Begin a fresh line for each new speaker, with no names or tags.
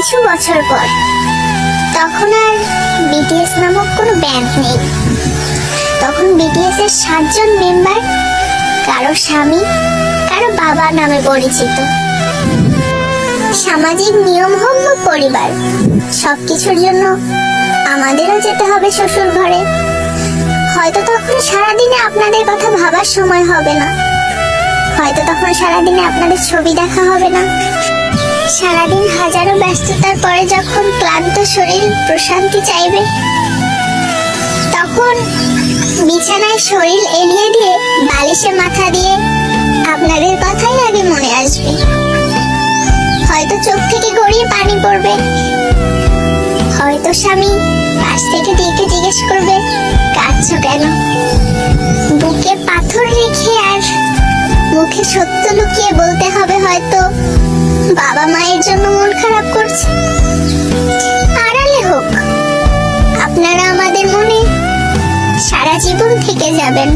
কিছু বছর পর, তখন আর বিটিএস নামক কোনো ব্যান্ড নেই। তখন বিটিএস এর 7 জন মেম্বার কারো স্বামী, কারো বাবা নামে পরিচিত। সামাজিক নিয়ম হোক বা পরিবার, সবকিছুর জন্য আমাদেরও যেতে হবে শ্বশুর ঘরে। হয়তো তখন সারাদিনে আপনাদের কথা ভাবার সময় হবে না, হয়তো তখন সারাদিনে আপনাদের ছবি দেখা হবে না। সারাদিন হাজারো ব্যস্ততার পরে যখন ক্লান্ত শরীর প্রশান্তি চাইবে, তখন বিছানায় শরীর এলিয়ে দিয়ে বালিশে মাথা দিয়ে আপনাদের কথাই আগে মনে আসবে। হয়তো চোখ থেকে গড়িয়ে পানি পড়বে, হয়তো স্বামী পাশ থেকে ডেকে জিজ্ঞেস করবে কাঁদছো কেন। বুকে পাথর রেখে আর মুখে সত্য লুকিয়ে বলতে হবে হয়তো বাবা মায়ের জন্য মন খারাপ করছে। আড়ালে হোক, আপনারা আমাদের মনে সারা জীবন থেকে যাবেন।